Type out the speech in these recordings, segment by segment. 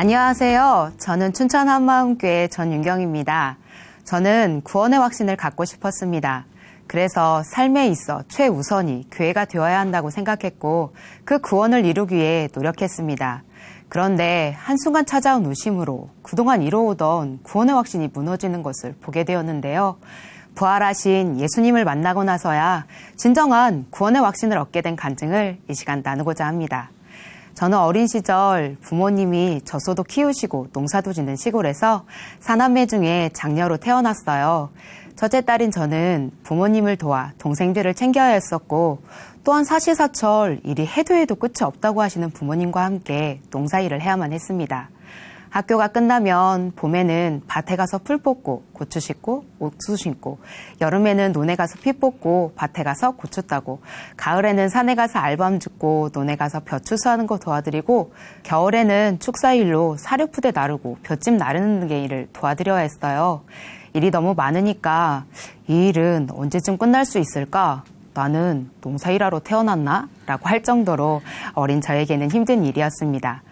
안녕하세요. 저는 춘천 한마음교회 전윤경입니다. 저는 구원의 확신을 갖고 싶었습니다. 그래서 삶에 있어 최우선이 교회가 되어야 한다고 생각했고 그 구원을 이루기 위해 노력했습니다. 그런데 한순간 찾아온 의심으로 그동안 이뤄오던 구원의 확신이 무너지는 것을 보게 되었는데요. 부활하신 예수님을 만나고 나서야 진정한 구원의 확신을 얻게 된 간증을 이 시간 나누고자 합니다. 저는 어린 시절 부모님이 젖소도 키우시고 농사도 짓는 시골에서 사남매 중에 장녀로 태어났어요. 첫째 딸인 저는 부모님을 도와 동생들을 챙겨야 했었고 또한 사시사철 일이 해도 해도 끝이 없다고 하시는 부모님과 함께 농사일을 해야만 했습니다. 학교가 끝나면 봄에는 밭에 가서 풀 뽑고 고추 씻고 옥수 심고 여름에는 논에 가서 피 뽑고 밭에 가서 고추 따고 가을에는 산에 가서 알밤 줍고 논에 가서 벼 추수하는 거 도와드리고 겨울에는 축사일로 사료푸대 나르고 볏짚 나르는 게 일을 도와드려야 했어요. 일이 너무 많으니까 이 일은 언제쯤 끝날 수 있을까? 나는 농사일하러 태어났나? 라고 할 정도로 어린 저에게는 힘든 일이었습니다.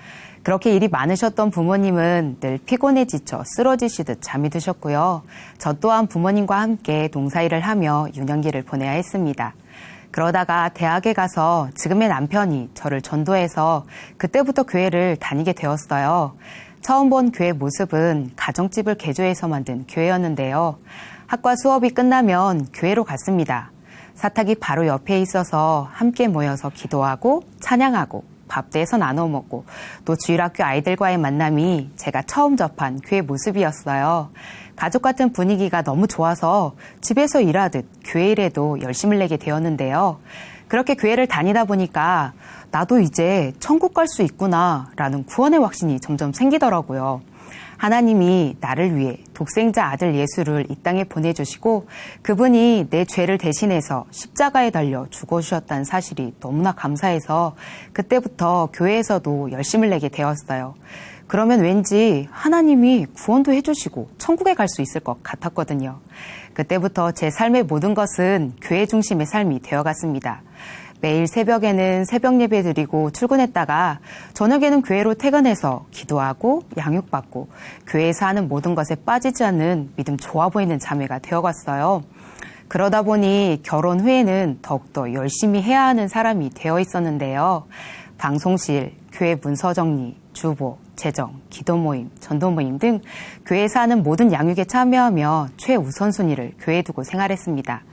그렇게 일이 많으셨던 부모님은 늘 피곤해 지쳐 쓰러지시듯 잠이 드셨고요. 저 또한 부모님과 함께 농사일을 하며 유년기를 보내야 했습니다. 그러다가 대학에 가서 지금의 남편이 저를 전도해서 그때부터 교회를 다니게 되었어요. 처음 본 교회 모습은 가정집을 개조해서 만든 교회였는데요. 학과 수업이 끝나면 교회로 갔습니다. 사탁이 바로 옆에 있어서 함께 모여서 기도하고 찬양하고 밥도 해서 나눠 먹고 또 주일학교 아이들과의 만남이 제가 처음 접한 교회 모습이었어요. 가족 같은 분위기가 너무 좋아서 집에서 일하듯 교회 일에도 열심을 내게 되었는데요. 그렇게 교회를 다니다 보니까 나도 이제 천국 갈 수 있구나 라는 구원의 확신이 점점 생기더라고요. 하나님이 나를 위해 독생자 아들 예수를 이 땅에 보내주시고 그분이 내 죄를 대신해서 십자가에 달려 죽어주셨다는 사실이 너무나 감사해서 그때부터 교회에서도 열심을 내게 되었어요. 그러면 왠지 하나님이 구원도 해주시고 천국에 갈 수 있을 것 같았거든요. 그때부터 제 삶의 모든 것은 교회 중심의 삶이 되어갔습니다. 매일 새벽에는 새벽 예배 드리고 출근했다가 저녁에는 교회로 퇴근해서 기도하고 양육받고 교회에서 하는 모든 것에 빠지지 않는 믿음 좋아 보이는 자매가 되어갔어요. 그러다 보니 결혼 후에는 더욱더 열심히 해야 하는 사람이 되어 있었는데요. 방송실, 교회 문서 정리, 주보, 재정, 기도 모임, 전도 모임 등 교회에서 하는 모든 양육에 참여하며 최우선순위를 교회에 두고 생활했습니다.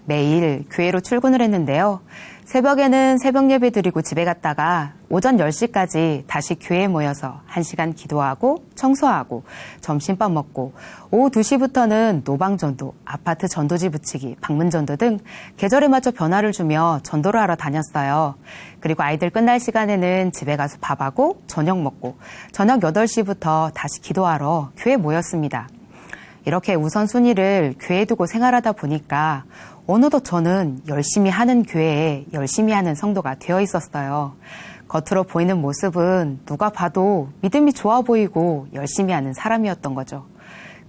매일 교회로 출근을 했는데요. 새벽에는 새벽 예배 드리고 집에 갔다가 오전 10시까지 다시 교회에 모여서 1시간 기도하고 청소하고 점심밥 먹고 오후 2시부터는 노방전도, 아파트 전도지 붙이기, 방문전도 등 계절에 맞춰 변화를 주며 전도를 하러 다녔어요. 그리고 아이들 끝날 시간에는 집에 가서 밥하고 저녁 먹고 저녁 8시부터 다시 기도하러 교회에 모였습니다. 이렇게 우선순위를 교회에 두고 생활하다 보니까 어느덧 저는 열심히 하는 교회에 열심히 하는 성도가 되어 있었어요. 겉으로 보이는 모습은 누가 봐도 믿음이 좋아 보이고 열심히 하는 사람이었던 거죠.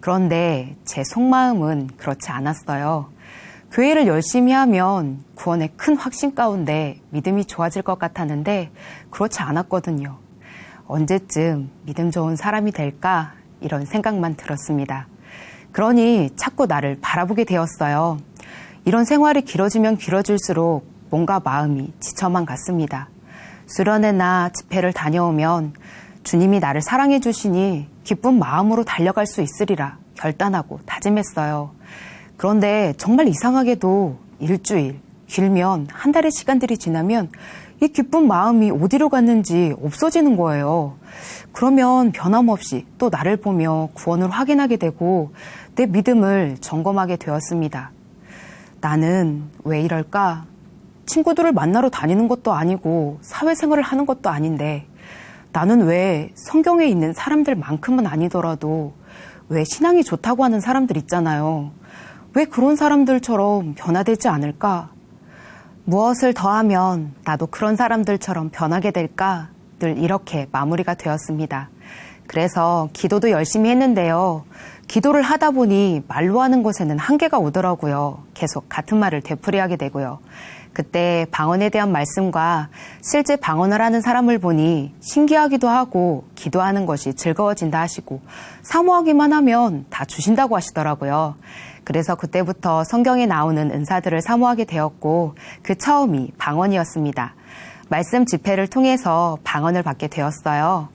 그런데 제 속마음은 그렇지 않았어요. 교회를 열심히 하면 구원의 큰 확신 가운데 믿음이 좋아질 것 같았는데 그렇지 않았거든요. 언제쯤 믿음 좋은 사람이 될까? 이런 생각만 들었습니다. 그러니 자꾸 나를 바라보게 되었어요. 이런 생활이 길어지면 길어질수록 뭔가 마음이 지쳐만 갔습니다. 수련회나 집회를 다녀오면 주님이 나를 사랑해 주시니 기쁜 마음으로 달려갈 수 있으리라 결단하고 다짐했어요. 그런데 정말 이상하게도 일주일, 길면 한 달의 시간들이 지나면 이 기쁜 마음이 어디로 갔는지 없어지는 거예요. 그러면 변함없이 또 나를 보며 구원을 확인하게 되고 내 믿음을 점검하게 되었습니다. 나는 왜 이럴까? 친구들을 만나러 다니는 것도 아니고 사회생활을 하는 것도 아닌데 나는 왜 성경에 있는 사람들만큼은 아니더라도 왜 신앙이 좋다고 하는 사람들 있잖아요. 왜 그런 사람들처럼 변화되지 않을까? 무엇을 더하면 나도 그런 사람들처럼 변하게 될까? 늘 이렇게 마무리가 되었습니다. 그래서 기도도 열심히 했는데요. 기도를 하다 보니 말로 하는 것에는 한계가 오더라고요. 계속 같은 말을 되풀이하게 되고요. 그때 방언에 대한 말씀과 실제 방언을 하는 사람을 보니 신기하기도 하고 기도하는 것이 즐거워진다 하시고 사모하기만 하면 다 주신다고 하시더라고요. 그래서 그때부터 성경에 나오는 은사들을 사모하게 되었고 그 처음이 방언이었습니다. 말씀 집회를 통해서 방언을 받게 되었어요.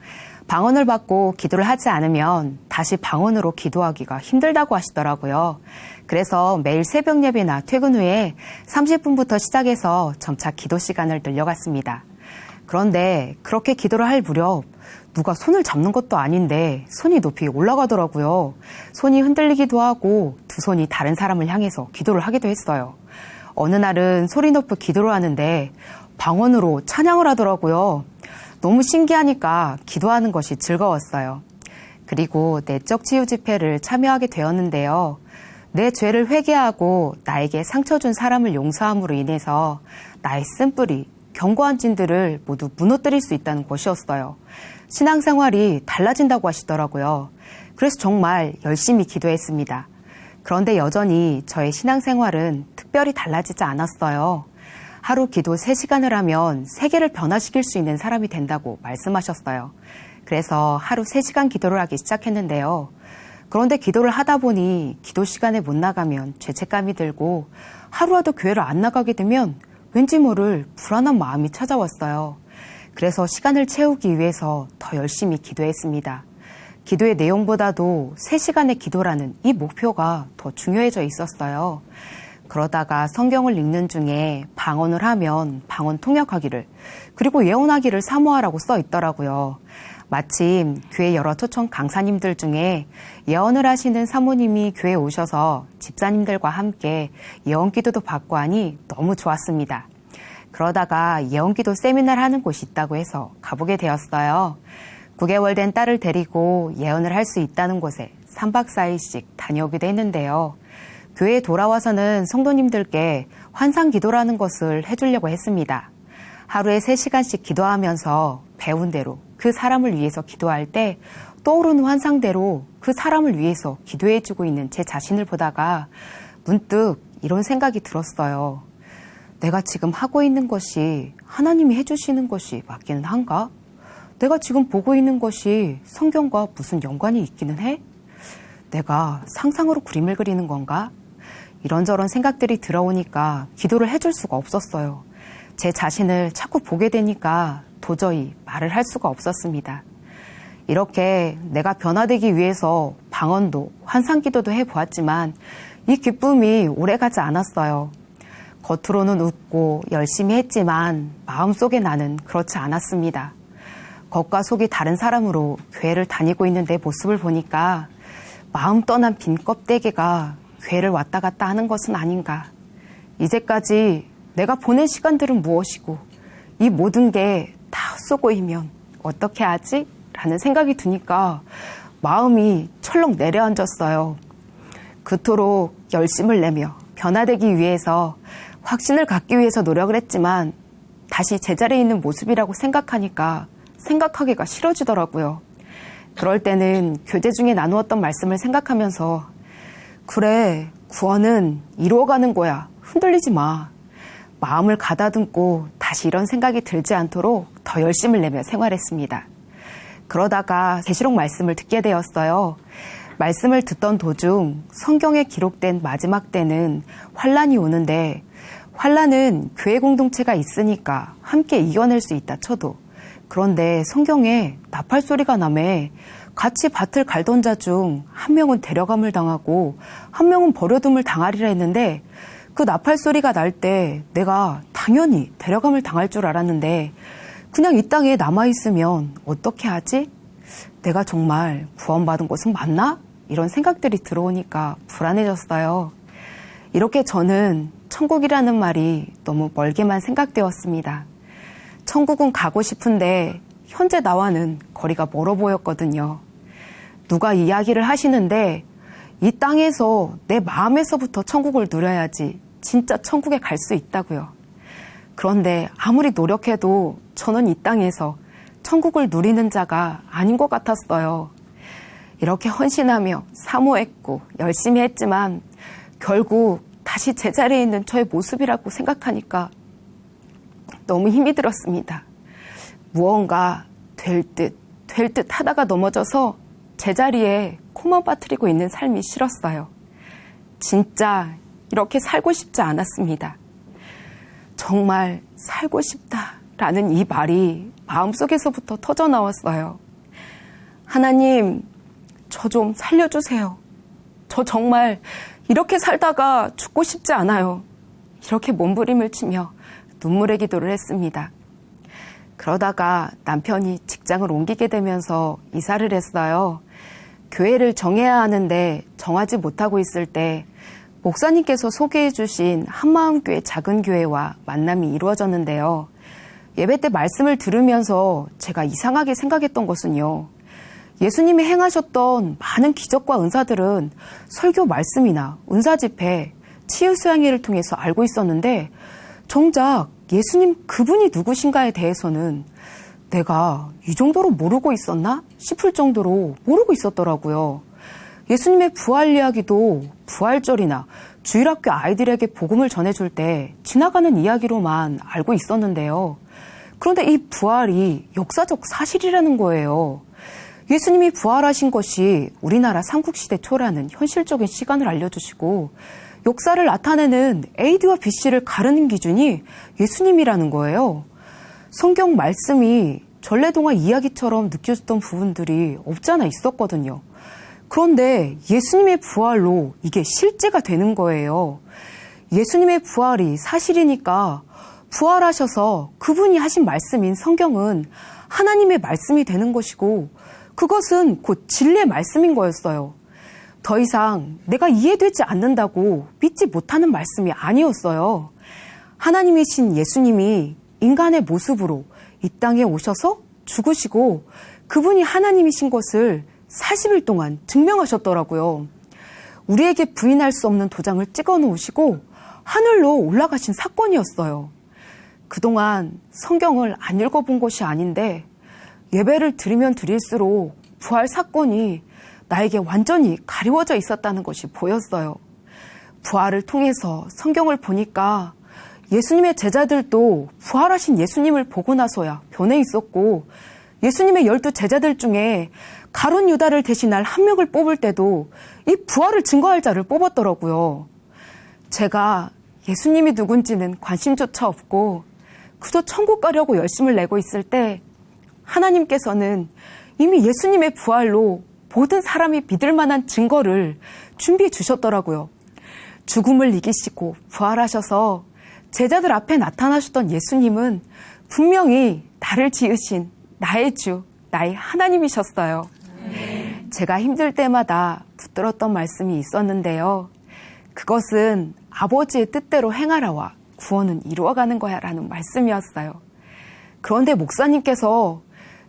방언을 받고 기도를 하지 않으면 다시 방언으로 기도하기가 힘들다고 하시더라고요. 그래서 매일 새벽 예배나 퇴근 후에 30분부터 시작해서 점차 기도 시간을 늘려갔습니다. 그런데 그렇게 기도를 할 무렵 누가 손을 잡는 것도 아닌데 손이 높이 올라가더라고요. 손이 흔들리기도 하고 두 손이 다른 사람을 향해서 기도를 하기도 했어요. 어느 날은 소리 높여 기도를 하는데 방언으로 찬양을 하더라고요. 너무 신기하니까 기도하는 것이 즐거웠어요. 그리고 내적 치유 집회를 참여하게 되었는데요. 내 죄를 회개하고 나에게 상처 준 사람을 용서함으로 인해서 나의 쓴뿌리, 견고한 찐들을 모두 무너뜨릴 수 있다는 것이었어요. 신앙생활이 달라진다고 하시더라고요. 그래서 정말 열심히 기도했습니다. 그런데 여전히 저의 신앙생활은 특별히 달라지지 않았어요. 하루 기도 3시간을 하면 세계를 변화시킬 수 있는 사람이 된다고 말씀하셨어요. 그래서 하루 3시간 기도를 하기 시작했는데요. 그런데 기도를 하다 보니 기도 시간에 못 나가면 죄책감이 들고 하루라도 교회를 안 나가게 되면 왠지 모를 불안한 마음이 찾아왔어요. 그래서 시간을 채우기 위해서 더 열심히 기도했습니다. 기도의 내용보다도 3시간의 기도라는 이 목표가 더 중요해져 있었어요. 그러다가 성경을 읽는 중에 방언을 하면 방언 통역하기를 그리고 예언하기를 사모하라고 써 있더라고요. 마침 교회 여러 초청 강사님들 중에 예언을 하시는 사모님이 교회에 오셔서 집사님들과 함께 예언기도도 받고 하니 너무 좋았습니다. 그러다가 예언기도 세미나를 하는 곳이 있다고 해서 가보게 되었어요. 9개월 된 딸을 데리고 예언을 할 수 있다는 곳에 3박 4일씩 다녀오기도 했는데요. 교회에 돌아와서는 성도님들께 환상기도라는 것을 해주려고 했습니다. 하루에 3시간씩 기도하면서 배운 대로 그 사람을 위해서 기도할 때 떠오르는 환상대로 그 사람을 위해서 기도해주고 있는 제 자신을 보다가 문득 이런 생각이 들었어요. 내가 지금 하고 있는 것이 하나님이 해주시는 것이 맞기는 한가? 내가 지금 보고 있는 것이 성경과 무슨 연관이 있기는 해? 내가 상상으로 그림을 그리는 건가? 이런저런 생각들이 들어오니까 기도를 해줄 수가 없었어요. 제 자신을 자꾸 보게 되니까 도저히 말을 할 수가 없었습니다. 이렇게 내가 변화되기 위해서 방언도 환상기도도 해보았지만 이 기쁨이 오래가지 않았어요. 겉으로는 웃고 열심히 했지만 마음속에 나는 그렇지 않았습니다. 겉과 속이 다른 사람으로 교회를 다니고 있는 내 모습을 보니까 마음 떠난 빈 껍데기가 교회를 왔다 갔다 하는 것은 아닌가. 이제까지 내가 보낸 시간들은 무엇이고 이 모든 게 다 헛수고이면 어떻게 하지? 라는 생각이 드니까 마음이 철렁 내려앉았어요. 그토록 열심을 내며 변화되기 위해서 확신을 갖기 위해서 노력을 했지만 다시 제자리에 있는 모습이라고 생각하니까 생각하기가 싫어지더라고요. 그럴 때는 교제 중에 나누었던 말씀을 생각하면서 그래, 구원은 이루어가는 거야. 흔들리지 마. 마음을 가다듬고 다시 이런 생각이 들지 않도록 더 열심을 내며 생활했습니다. 그러다가 계시록 말씀을 듣게 되었어요. 말씀을 듣던 도중 성경에 기록된 마지막 때는 환란이 오는데 환란은 교회 공동체가 있으니까 함께 이겨낼 수 있다 쳐도 그런데 성경에 나팔 소리가 나매 같이 밭을 갈던 자 중 한 명은 데려감을 당하고 한 명은 버려둠을 당하리라 했는데 그 나팔 소리가 날 때 내가 당연히 데려감을 당할 줄 알았는데 그냥 이 땅에 남아있으면 어떻게 하지? 내가 정말 구원받은 것은 맞나? 이런 생각들이 들어오니까 불안해졌어요. 이렇게 저는 천국이라는 말이 너무 멀게만 생각되었습니다. 천국은 가고 싶은데 현재 나와는 거리가 멀어 보였거든요. 누가 이야기를 하시는데 이 땅에서 내 마음에서부터 천국을 누려야지 진짜 천국에 갈 수 있다고요. 그런데 아무리 노력해도 저는 이 땅에서 천국을 누리는 자가 아닌 것 같았어요. 이렇게 헌신하며 사모했고 열심히 했지만 결국 다시 제자리에 있는 저의 모습이라고 생각하니까 너무 힘이 들었습니다. 무언가 될 듯 하다가 넘어져서 제자리에 코만 빠뜨리고 있는 삶이 싫었어요. 진짜 이렇게 살고 싶지 않았습니다. 정말 살고 싶다라는 이 말이 마음속에서부터 터져나왔어요. 하나님, 저 좀 살려주세요. 저 정말 이렇게 살다가 죽고 싶지 않아요. 이렇게 몸부림을 치며 눈물의 기도를 했습니다. 그러다가 남편이 직장을 옮기게 되면서 이사를 했어요. 교회를 정해야 하는데 정하지 못하고 있을 때 목사님께서 소개해 주신 한마음교회 작은 교회와 만남이 이루어졌는데요. 예배 때 말씀을 들으면서 제가 이상하게 생각했던 것은요. 예수님이 행하셨던 많은 기적과 은사들은 설교 말씀이나 은사 집회, 치유 수양회를 통해서 알고 있었는데 정작 예수님 그분이 누구신가에 대해서는 내가 이 정도로 모르고 있었나 싶을 정도로 모르고 있었더라고요. 예수님의 부활 이야기도 부활절이나 주일학교 아이들에게 복음을 전해줄 때 지나가는 이야기로만 알고 있었는데요. 그런데 이 부활이 역사적 사실이라는 거예요. 예수님이 부활하신 것이 우리나라 삼국시대 초라는 현실적인 시간을 알려주시고 역사를 나타내는 AD와 BC를 가르는 기준이 예수님이라는 거예요. 성경 말씀이 전래동화 이야기처럼 느껴졌던 부분들이 없지 않아 있었거든요. 그런데 예수님의 부활로 이게 실제가 되는 거예요. 예수님의 부활이 사실이니까 부활하셔서 그분이 하신 말씀인 성경은 하나님의 말씀이 되는 것이고 그것은 곧 진리의 말씀인 거였어요. 더 이상 내가 이해되지 않는다고 믿지 못하는 말씀이 아니었어요. 하나님이신 예수님이 인간의 모습으로 이 땅에 오셔서 죽으시고 그분이 하나님이신 것을 40일 동안 증명하셨더라고요. 우리에게 부인할 수 없는 도장을 찍어 놓으시고 하늘로 올라가신 사건이었어요. 그동안 성경을 안 읽어본 것이 아닌데 예배를 드리면 드릴수록 부활 사건이 나에게 완전히 가리워져 있었다는 것이 보였어요. 부활을 통해서 성경을 보니까 예수님의 제자들도 부활하신 예수님을 보고 나서야 변해 있었고 예수님의 12 제자들 중에 가룟 유다를 대신할 한 명을 뽑을 때도 이 부활을 증거할 자를 뽑았더라고요. 제가 예수님이 누군지는 관심조차 없고 그저 천국 가려고 열심을 내고 있을 때 하나님께서는 이미 예수님의 부활로 모든 사람이 믿을 만한 증거를 준비해 주셨더라고요. 죽음을 이기시고 부활하셔서 제자들 앞에 나타나셨던 예수님은 분명히 나를 지으신 나의 주, 나의 하나님이셨어요. 제가 힘들 때마다 붙들었던 말씀이 있었는데요. 그것은 아버지의 뜻대로 행하라와 구원은 이루어가는 거야 라는 말씀이었어요. 그런데 목사님께서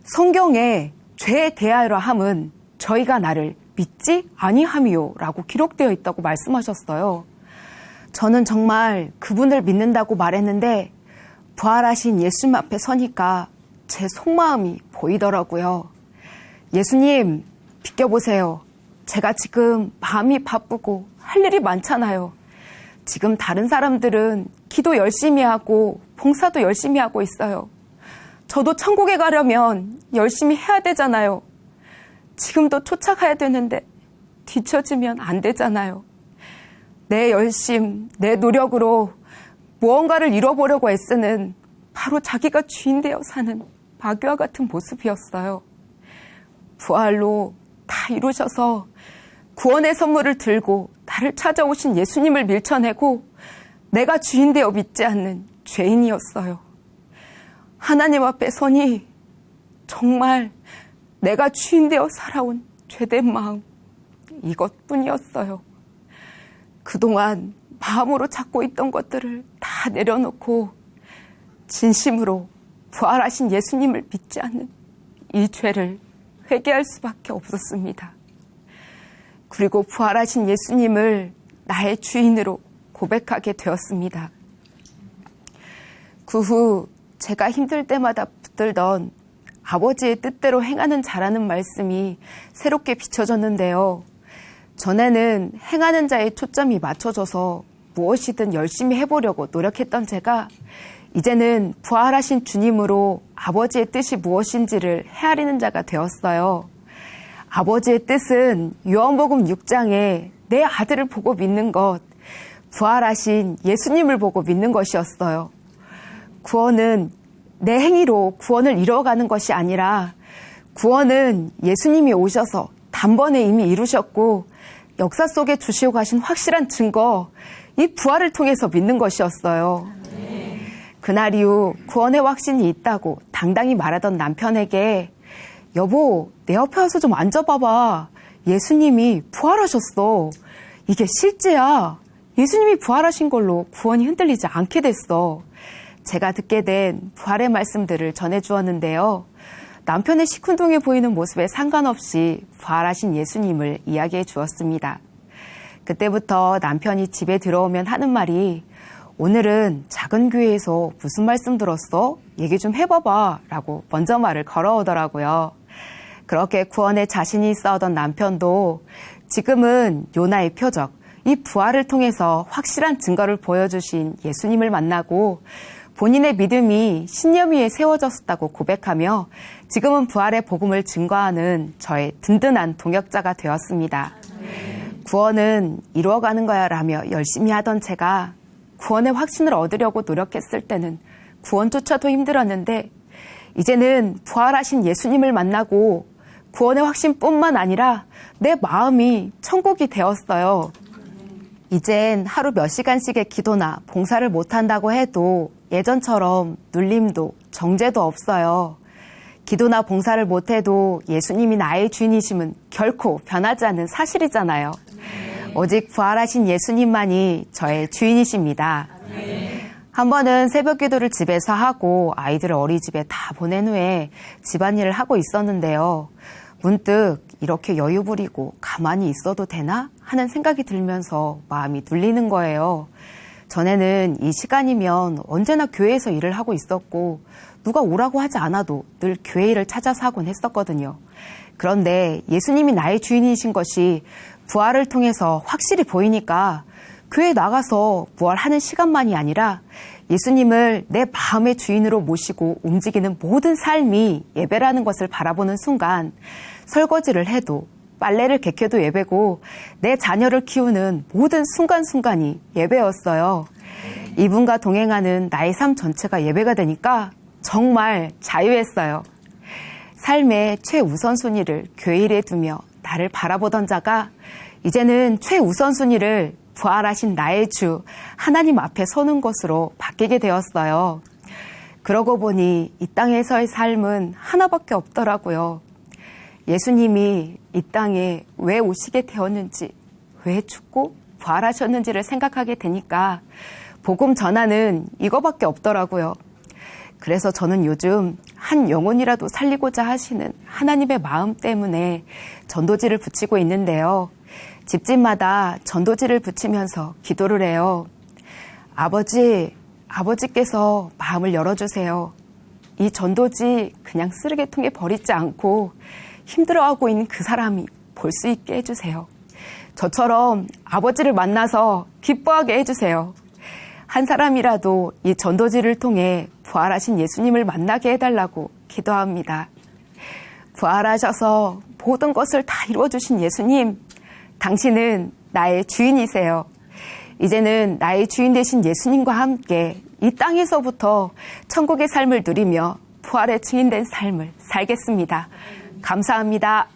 성경에 죄에 대하여라 함은 저희가 나를 믿지 아니함이요 라고 기록되어 있다고 말씀하셨어요. 저는 정말 그분을 믿는다고 말했는데 부활하신 예수님 앞에 서니까 제 속마음이 보이더라고요. 예수님 비켜보세요. 제가 지금 마음이 바쁘고 할 일이 많잖아요. 지금 다른 사람들은 기도 열심히 하고 봉사도 열심히 하고 있어요. 저도 천국에 가려면 열심히 해야 되잖아요. 지금도 쫓아가야 되는데 뒤처지면 안 되잖아요. 내 열심, 내 노력으로 무언가를 이뤄보려고 애쓰는 바로 자기가 주인 되어 사는 마귀와 같은 모습이었어요. 부활로 다 이루셔서 구원의 선물을 들고 나를 찾아오신 예수님을 밀쳐내고 내가 주인 되어 믿지 않는 죄인이었어요. 하나님 앞에 서니 정말 내가 주인 되어 살아온 죄된 마음 이것뿐이었어요. 그동안 마음으로 잡고 있던 것들을 다 내려놓고 진심으로 부활하신 예수님을 믿지 않는 이 죄를 회개할 수밖에 없었습니다. 그리고 부활하신 예수님을 나의 주인으로 고백하게 되었습니다. 그 후 제가 힘들 때마다 붙들던 아버지의 뜻대로 행하는 자라는 말씀이 새롭게 비춰졌는데요. 전에는 행하는 자의 초점이 맞춰져서 무엇이든 열심히 해보려고 노력했던 제가 이제는 부활하신 주님으로 아버지의 뜻이 무엇인지를 헤아리는 자가 되었어요. 아버지의 뜻은 요한복음 6장에 내 아들을 보고 믿는 것, 부활하신 예수님을 보고 믿는 것이었어요. 구원은 내 행위로 구원을 이루어가는 것이 아니라 구원은 예수님이 오셔서 단번에 이미 이루셨고 역사 속에 주시고 가신 확실한 증거, 이 부활을 통해서 믿는 것이었어요. 그날 이후 구원의 확신이 있다고 당당히 말하던 남편에게 여보, 내 옆에 와서 좀 앉아봐봐. 예수님이 부활하셨어. 이게 실제야. 예수님이 부활하신 걸로 구원이 흔들리지 않게 됐어. 제가 듣게 된 부활의 말씀들을 전해주었는데요. 남편의 시큰둥해 보이는 모습에 상관없이 부활하신 예수님을 이야기해 주었습니다. 그때부터 남편이 집에 들어오면 하는 말이 오늘은 작은 교회에서 무슨 말씀 들었어? 얘기 좀 해봐봐 라고 먼저 말을 걸어오더라고요. 그렇게 구원에 자신이 있어하던 남편도 지금은 요나의 표적, 이 부활을 통해서 확실한 증거를 보여주신 예수님을 만나고 본인의 믿음이 신념 위에 세워졌다고 고백하며 지금은 부활의 복음을 증거하는 저의 든든한 동역자가 되었습니다. 구원은 이루어가는 거야 라며 열심히 하던 제가 구원의 확신을 얻으려고 노력했을 때는 구원조차도 힘들었는데 이제는 부활하신 예수님을 만나고 구원의 확신뿐만 아니라 내 마음이 천국이 되었어요. 이젠 하루 몇 시간씩의 기도나 봉사를 못한다고 해도 예전처럼 눌림도 정죄도 없어요. 기도나 봉사를 못해도 예수님이 나의 주인이심은 결코 변하지 않는 사실이잖아요. 오직 부활하신 예수님만이 저의 주인이십니다. 한 번은 새벽 기도를 집에서 하고 아이들을 어린이집에 다 보낸 후에 집안일을 하고 있었는데요. 문득 이렇게 여유 부리고 가만히 있어도 되나 하는 생각이 들면서 마음이 눌리는 거예요. 전에는 이 시간이면 언제나 교회에서 일을 하고 있었고 누가 오라고 하지 않아도 늘 교회 일을 찾아서 하곤 했었거든요. 그런데 예수님이 나의 주인이신 것이 부활을 통해서 확실히 보이니까 교회에 나가서 부활하는 시간만이 아니라 예수님을 내 마음의 주인으로 모시고 움직이는 모든 삶이 예배라는 것을 바라보는 순간 설거지를 해도 빨래를 개켜도 예배고 내 자녀를 키우는 모든 순간순간이 예배였어요. 이분과 동행하는 나의 삶 전체가 예배가 되니까 정말 자유했어요. 삶의 최우선순위를 교회 일에 두며 나를 바라보던 자가 이제는 최우선순위를 부활하신 나의 주 하나님 앞에 서는 것으로 바뀌게 되었어요. 그러고 보니 이 땅에서의 삶은 하나밖에 없더라고요. 예수님이 이 땅에 왜 오시게 되었는지, 왜 죽고 부활하셨는지를 생각하게 되니까 복음 전하는 이거밖에 없더라고요. 그래서 저는 요즘 한 영혼이라도 살리고자 하시는 하나님의 마음 때문에 전도지를 붙이고 있는데요. 집집마다 전도지를 붙이면서 기도를 해요. 아버지께서 마음을 열어주세요. 이 전도지 그냥 쓰레기통에 버리지 않고 힘들어하고 있는 그 사람이 볼 수 있게 해주세요. 저처럼 아버지를 만나서 기뻐하게 해주세요. 한 사람이라도 이 전도지를 통해 부활하신 예수님을 만나게 해달라고 기도합니다. 부활하셔서 모든 것을 다 이루어주신 예수님, 당신은 나의 주인이세요. 이제는 나의 주인 되신 예수님과 함께 이 땅에서부터 천국의 삶을 누리며 부활의 증인된 삶을 살겠습니다. 감사합니다.